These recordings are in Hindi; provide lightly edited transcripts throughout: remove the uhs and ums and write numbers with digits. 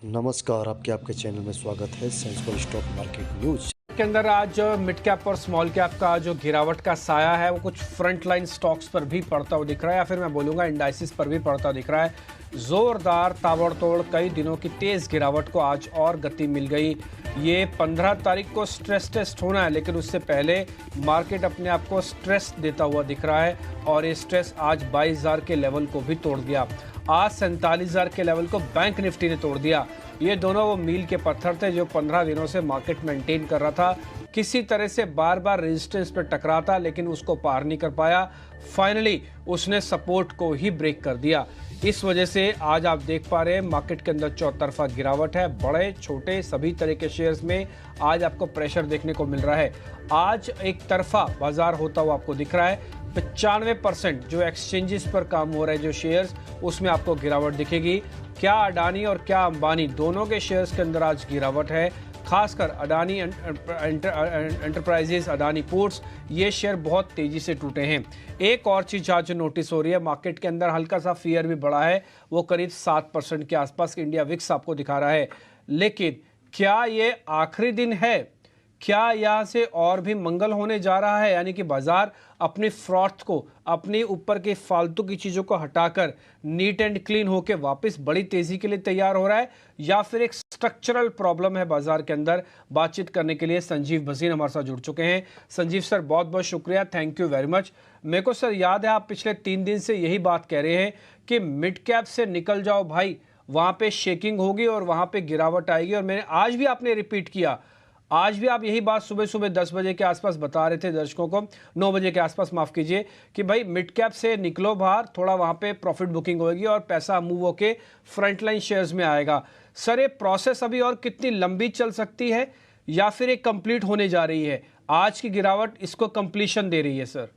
नमस्कार, आपके चैनल में स्वागत है सेंसिबल स्टॉक मार्केट न्यूज के अंदर आज मिड कैप और स्मॉल कैप का जो गिरावट का साया है वो कुछ फ्रंट लाइन स्टॉक्स पर भी पड़ता हुआ दिख रहा है, या फिर मैं बोलूँगा इंडाइसिस पर भी पड़ता दिख रहा है। जोरदार ताबड़तोड़ कई दिनों की तेज गिरावट को आज और गति मिल गई। ये 15 तारीख को स्ट्रेस टेस्ट होना है, लेकिन उससे पहले मार्केट अपने आप को स्ट्रेस देता हुआ दिख रहा है और ये स्ट्रेस आज 22,000 के लेवल को भी तोड़ दिया। आज 47,000 के लेवल को बैंक निफ्टी ने तोड़ दिया। ये दोनों वो मील के पत्थर थे जो 15 दिनों से मार्केट मेंटेन कर रहा था, किसी तरह से बार बार रेजिस्टेंस पे टकरा था लेकिन उसको पार नहीं कर पाया। फाइनली उसने सपोर्ट को ही ब्रेक कर दिया। इस वजह से आज आप देख पा रहे हैं मार्केट के अंदर चौतरफा गिरावट है। बड़े छोटे सभी तरह के शेयर्स में आज आपको प्रेशर देखने को मिल रहा है। आज एक तरफा बाजार होता हुआ आपको दिख रहा है। 95% जो एक्सचेंजेस पर काम हो रहे हैं जो शेयर्स, उसमें आपको गिरावट दिखेगी। क्या अडानी और क्या अंबानी दोनों के शेयर्स के अंदर आज गिरावट है। खासकर अडानी एंटरप्राइजेस, अडानी पोर्ट्स, ये शेयर बहुत तेजी से टूटे हैं। एक और चीज़ आज नोटिस हो रही है, मार्केट के अंदर हल्का सा फियर भी बढ़ा है, वो करीब 7% के आसपास इंडिया विक्स आपको दिखा रहा है। लेकिन क्या ये आखिरी दिन है? क्या यहाँ से और भी मंगल होने जा रहा है? यानी कि बाजार अपनी फ्रॉथ को, अपनी ऊपर की फालतू की चीज़ों को हटाकर नीट एंड क्लीन होकर वापस बड़ी तेज़ी के लिए तैयार हो रहा है, या फिर एक स्ट्रक्चरल प्रॉब्लम है बाजार के अंदर? बातचीत करने के लिए संजीव भसीन हमारे साथ जुड़ चुके हैं। संजीव सर, बहुत बहुत शुक्रिया, थैंक यू वेरी मच। मेरे को सर याद है आप पिछले 3 दिन से यही बात कह रहे हैं कि मिड कैप से निकल जाओ भाई, वहाँ पे शेकिंग होगी और वहाँ पे गिरावट आएगी, और मैंने आज भी आपने रिपीट किया। आज भी आप यही बात सुबह सुबह 10 बजे के आसपास बता रहे थे दर्शकों को, 9 बजे के आसपास माफ़ कीजिए, कि भाई मिड कैप से निकलो बाहर, थोड़ा वहाँ पे प्रॉफिट बुकिंग होगी और पैसा मूव होके फ्रंट लाइन शेयर्स में आएगा। सर, ये प्रोसेस अभी और कितनी लंबी चल सकती है, या फिर ये कंप्लीट होने जा रही है? आज की गिरावट इसको कंप्लीशन दे रही है सर।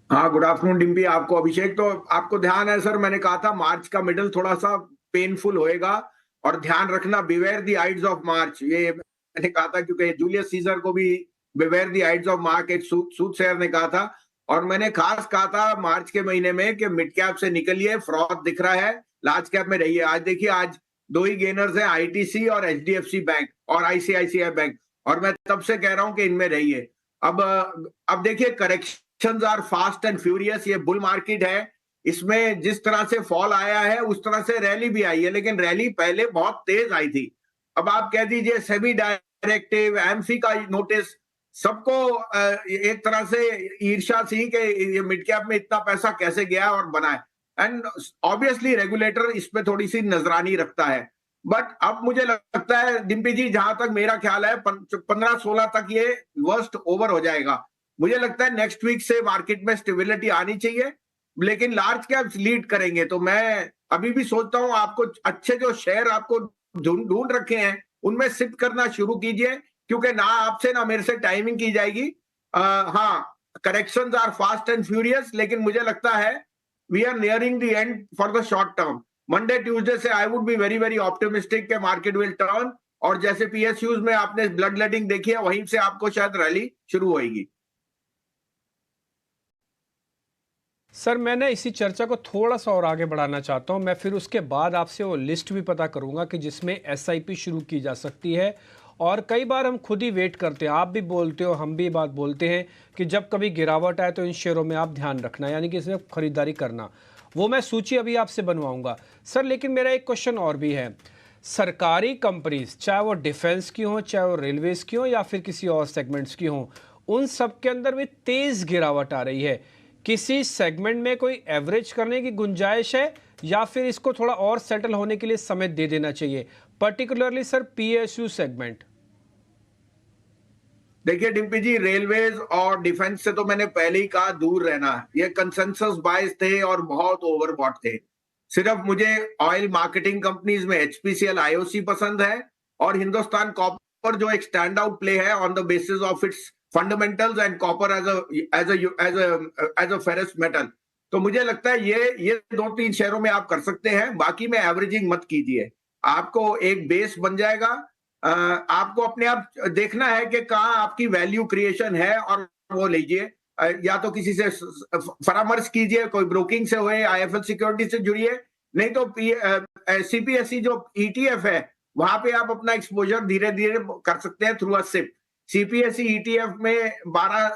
हाँ, गुड आफ्टरनून डिम्पी, आपको अभिषेक। तो आपको ध्यान है सर, मैंने कहा था मार्च का मिडल थोड़ा सा पेनफुल होएगा, और ध्यान रखना beware the aides of March, ये मैंने कहा था क्योंकि जूलियस सीजर को भी beware the aides of March एक सूटसेयर ने कहा था। और मैंने खास कहा था मार्च के महीने में कि मिड कैप से निकलिए, फ्रॉथ दिख रहा है, लार्ज कैप में रहिए। आज देखिए, आज 2 ही गेनर्स हैं, आईटीसी और एचडीएफसी बैंक और आईसीआईसीआई बैंक, और मैं तब से कह रहा हूं कि इनमें रहिए। अब देखिए, corrections are fast and furious. ये बुल मार्केट है, इसमें जिस तरह से फॉल आया है उस तरह से रैली भी आई है, लेकिन रैली पहले बहुत तेज आई थी। अब आप कह दीजिए सेबी डायरेक्टिव, एमसी का नोटिस, सबको एक तरह से ईर्ष्या थी कि ये मिड कैप में इतना पैसा कैसे गया और बना है। एंड ऑब्वियसली रेगुलेटर इस पे थोड़ी सी नजरानी रखता है। बट अब मुझे लगता है डिम्पी जी, जहां तक मेरा ख्याल है 15-16 तक ये वर्स्ट ओवर हो जाएगा। मुझे लगता है नेक्स्ट वीक से मार्केट में स्टेबिलिटी आनी चाहिए, लेकिन लार्ज कैप्स लीड करेंगे। तो मैं अभी भी सोचता हूं, आपको अच्छे जो शेयर आपको ढूंढ रखे हैं उनमें शिफ्ट करना शुरू कीजिए, क्योंकि ना आपसे ना मेरे से टाइमिंग की जाएगी। हाँ, corrections are fast and furious, लेकिन मुझे लगता है we are nearing the end for the short term. Monday Tuesday से I would be very very optimistic के मार्केट विल टर्न, और जैसे पीएसयूज में आपने ब्लड लेटिंग देखी है, वहीं से आपको शायद रैली शुरू होगी। सर, मैंने इसी चर्चा को थोड़ा सा और आगे बढ़ाना चाहता हूं। मैं फिर उसके बाद आपसे वो लिस्ट भी पता करूंगा कि जिसमें एसआईपी शुरू की जा सकती है। और कई बार हम खुद ही वेट करते हैं, आप भी बोलते हो, हम भी बात बोलते हैं कि जब कभी गिरावट आए तो इन शेयरों में आप ध्यान रखना, यानी कि इसमें खरीदारी करना। वो मैं सूची अभी आपसे बनवाऊंगा सर। लेकिन मेरा एक क्वेश्चन और भी है। सरकारी कंपनीज, चाहे वो डिफेंस की हो, चाहे वो रेलवेज की हो, या फिर किसी और सेगमेंट्स की हो, उन सब के अंदर भी तेज गिरावट आ रही है। किसी सेगमेंट में कोई एवरेज करने की गुंजाइश है, या फिर इसको थोड़ा और सेटल होने के लिए समय दे देना चाहिए, पर्टिकुलरली सर पीएसयू सेगमेंट? देखिए डिम्पी जी, रेलवेज और डिफेंस से तो मैंने पहले ही कहा दूर रहना है। ये कंसेंसस बायस थे और बहुत ओवरबॉट थे। सिर्फ मुझे ऑयल मार्केटिंग कंपनीज में एचपीसीएल, आईओसी पसंद है, और हिंदुस्तान कॉपर जो एक स्टैंड आउट प्ले है on the basis of its fundamentals and copper as a ferrous metal. तो मुझे लगता है ये 2-3 शेयरों में आप कर सकते हैं। बाकी में एवरेजिंग मत कीजिए, आपको एक बेस बन जाएगा। आपको अपने आप देखना है कि कहाँ आपकी वैल्यू क्रिएशन है, और वो लीजिए। या तो किसी से परामर्श कीजिए, कोई ब्रोकिंग से होए, आईएफएल सिक्योरिटी से जुड़िए, नहीं तो सीपीएसई जो ईटीएफ है वहां पे आप अपना एक्सपोजर धीरे धीरे कर सकते हैं through a SIP. CPSE ETF में 12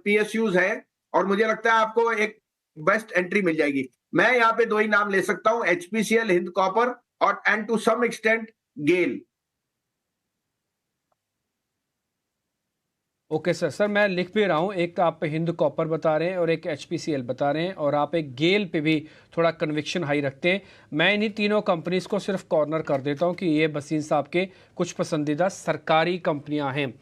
पीएसयूज है और मुझे लगता है आपको एक बेस्ट एंट्री मिल जाएगी। मैं यहाँ पे दो ही नाम ले सकता हूँ, एचपीसीएल, हिंद कॉपर और and to some extent GAIL. Okay sir मैं लिख भी रहा हूँ, एक आप हिंद कॉपर बता रहे हैं और एक एचपीसीएल बता रहे हैं और आप एक गेल पे भी थोड़ा कन्विक्शन हाई रखते हैं। मैं इन्हीं तीनों कंपनीज को सिर्फ कॉर्नर कर देता हूँ कि ये भसीन साहब के कुछ पसंदीदा सरकारी कंपनियां हैं।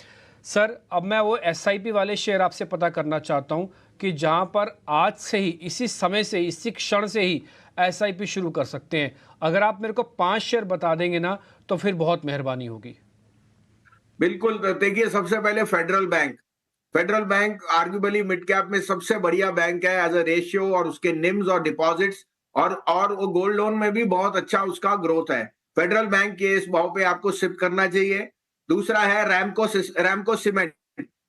सर अब मैं वो एसआईपी वाले शेयर आपसे पता करना चाहता हूँ कि जहाँ पर आज से ही, इसी समय से, इसी क्षण से ही एसआईपी शुरू कर सकते हैं। अगर आप मेरे को 5 शेयर बता देंगे ना तो फिर बहुत मेहरबानी होगी। बिल्कुल, देखिए सबसे पहले federal bank arguably mid cap में सबसे बढ़िया बैंक है एज अ रेशियो और उसके निम्स और डिपॉजिट्स और वो गोल्ड लोन में भी बहुत अच्छा उसका ग्रोथ है। फेडरल बैंक के इस भाव पे आपको सिप करना चाहिए। दूसरा है रैमको सीमेंट।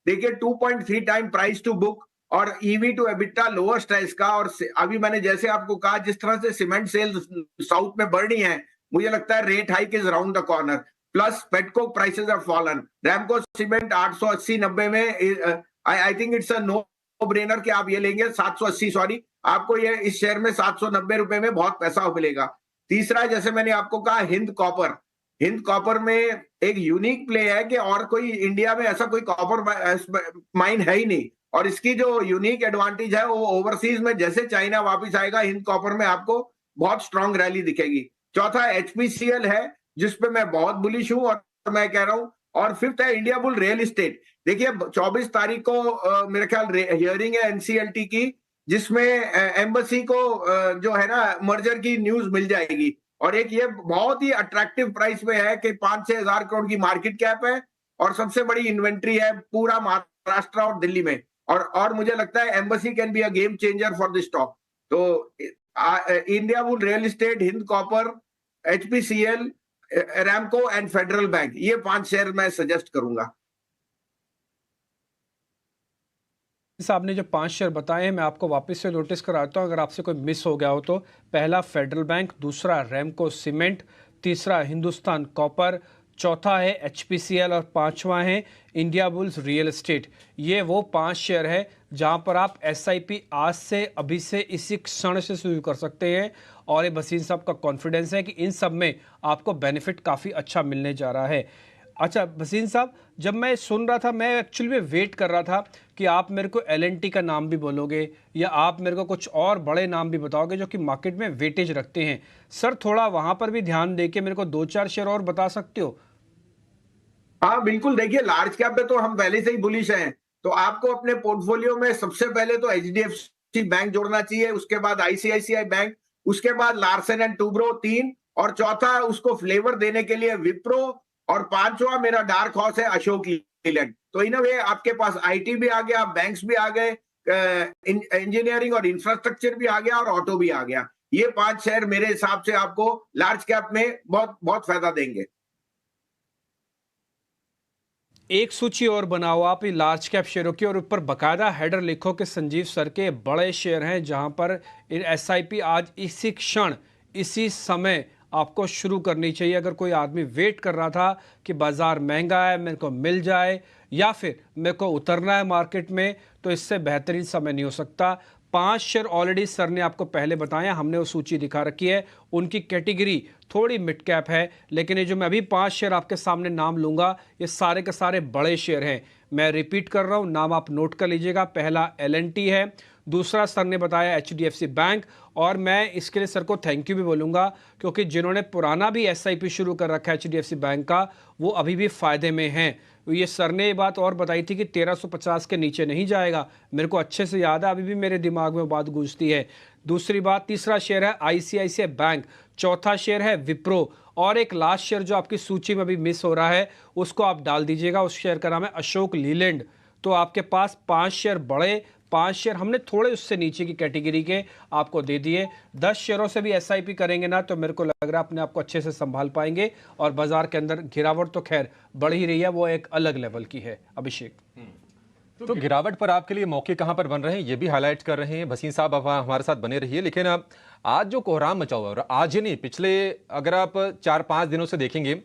देखिए 2.3 टाइम प्राइस टू बुक और ईवी टू एबिटा लोएस्ट है इसका। और अभी मैंने जैसे आपको कहा, जिस तरह से सीमेंट सेल्स साउथ में बढ़ रही है, मुझे लगता है rate hike is round the corner. Plus petcoke prices have fallen. Ramco cement 880-90 में I think it's a no brainer कि आप ये लेंगे 780, सॉरी, आपको ये इस शेयर में 790 रुपए में बहुत पैसा मिलेगा। तीसरा, जैसे मैंने आपको कहा, हिंद कॉपर में एक यूनिक प्ले है कि और कोई इंडिया में ऐसा कोई कॉपर माइन है ही नहीं। और इसकी जो यूनिक एडवांटेज है वो ओवरसीज में जैसे चाइना वापस आएगा, हिंद कॉपर में आपको बहुत स्ट्रांग रैली दिखेगी। चौथा एचपीसीएल है जिसपे मैं बहुत बुलिश हूं और मैं कह रहा हूं। और फिफ्थ है इंडिया बुल रियल एस्टेट। देखिए 24 तारीख को मेरे ख्याल हियरिंग है एनसीएलटी की, जिसमें एम्बेसी को जो है ना मर्जर की न्यूज मिल जाएगी। और एक ये बहुत ही अट्रैक्टिव प्राइस में है कि 5-6 हजार करोड़ की मार्केट कैप है और सबसे बड़ी इन्वेंट्री है पूरा महाराष्ट्र और दिल्ली में। और मुझे लगता है Embassy can be a game changer for this stock. तो Indiabulls Real Estate, Hind Copper, HPCL, Ramco and Federal Bank, ये 5 शेयर मैं सजेस्ट करूंगा। साहब ने जो 5 शेयर बताए हैं मैं आपको वापस से नोटिस कराता हूं, अगर आपसे कोई मिस हो गया हो तो। पहला फेडरल बैंक, दूसरा रैमको सीमेंट, तीसरा हिंदुस्तान कॉपर, चौथा है एचपीसीएल और पांचवा है इंडिया बुल्स रियल एस्टेट। ये वो 5 शेयर है जहां पर आप एसआईपी आज से, अभी से, इसी क्षण से शुरू कर सकते हैं। और ये भसीन साहब का कॉन्फिडेंस है कि इन सब में आपको बेनिफिट काफ़ी अच्छा मिलने जा रहा है। अच्छा भसीन साहब, जब मैं सुन रहा था, मैं एक्चुअली में वेट कर रहा था कि आप मेरे को एलएनटी का नाम भी बोलोगे या आप मेरे को कुछ और बड़े नाम भी बताओगे जो कि मार्केट में वेटेज रखते हैं। सर थोड़ा वहां पर भी ध्यान देके मेरे को 2-4 शेयर और बता सकते हो? हाँ बिल्कुल, देखिए लार्ज कैप पे तो हम पहले से ही बुलिश हैं। तो आपको अपने पोर्टफोलियो में सबसे पहले तो एचडीएफसी बैंक जोड़ना चाहिए, उसके बाद आईसीआईसीआई बैंक, उसके बाद लार्सन एंड टूब्रो 3, और चौथा उसको फ्लेवर देने के लिए विप्रो, और पांचवा मेरा डार्क हॉर्स है अशोक लीलैंड। तो इन वे आपके पास आईटी भी आ गया, बैंक्स भी आ गए, इंजीनियरिंग और इंफ्रास्ट्रक्चर भी आ गया और ऑटो भी आ गया। ये 5 शेयर मेरे हिसाब से आपको लार्ज कैप में बहुत बहुत फायदा देंगे। एक सूची और बनाओ आप लार्ज कैप शेयरों की और ऊपर बकायदा हेडर लिखो कि संजीव सर के बड़े शेयर हैं जहां पर एसआईपी आज इसी क्षण, इसी समय आपको शुरू करनी चाहिए। अगर कोई आदमी वेट कर रहा था कि बाजार महंगा है, मेरे को मिल जाए, या फिर मेरे को उतरना है मार्केट में, तो इससे बेहतरीन समय नहीं हो सकता। 5 शेयर ऑलरेडी सर ने आपको पहले बताया, हमने वो सूची दिखा रखी है। उनकी कैटेगरी थोड़ी मिड कैप है, लेकिन ये जो मैं अभी 5 शेयर आपके सामने नाम लूंगा, ये सारे के सारे बड़े शेयर हैं। मैं रिपीट कर रहा हूं, नाम आप नोट कर लीजिएगा। पहला एलएनटी है, दूसरा सर ने बताया एचडीएफसी बैंक, और मैं इसके लिए सर को थैंक यू भी बोलूँगा क्योंकि जिन्होंने पुराना भी एसआईपी शुरू कर रखा है एचडीएफसी बैंक का, वो अभी भी फ़ायदे में हैं। ये सर ने ये बात और बताई थी कि 1350 के नीचे नहीं जाएगा। मेरे को अच्छे से याद है, अभी भी मेरे दिमाग में बात गूंजती है। दूसरी बात, तीसरा शेयर है आईसीआईसीआई बैंक, चौथा शेयर है विप्रो, और एक लास्ट शेयर जो आपकी सूची में अभी मिस हो रहा है उसको आप डाल दीजिएगा। उस शेयर का नाम है अशोक लीलैंड। तो आपके पास 5 शेयर बड़े, 5 शेयर हमने थोड़े उससे नीचे की कैटेगरी के आपको दे दिए। 10 शेयरों से भी एसआईपी करेंगे ना तो मेरे को लग रहा है अपने आप को अच्छे से संभाल पाएंगे। और बाजार के अंदर गिरावट तो खैर बढ़ ही रही है, वो एक अलग लेवल की है। अभिषेक। तो गिरावट पर आपके लिए मौके कहां पर बन रहे हैं ये भी हाईलाइट कर रहे हैं भसीन साहब। अब हमारे साथ बने रहिए। लेकिन अब आज जो कोहराम मचा हुआ है, और आज ही नहीं, पिछले अगर आप 4-5 दिनों से देखेंगे,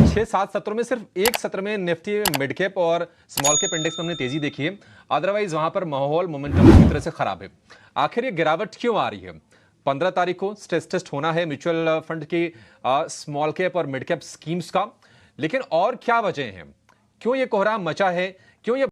6-7 सत्रों में सिर्फ एक सत्र में निफ्टी मिड कैप और स्मॉल कैप इंडेक्स में हमने तेजी देखी है। अदरवाइज वहां पर माहौल मोमेंटम पूरी तरह से खराब है। आखिर ये गिरावट क्यों आ रही है? 15 तारीख को स्ट्रेस टेस्ट होना है म्यूचुअल फंड की स्मॉल कैप और मिड कैप स्कीम्स का। लेकिन और क्या वजह है? क्यों ये कोहराम मचा है? क्यों ये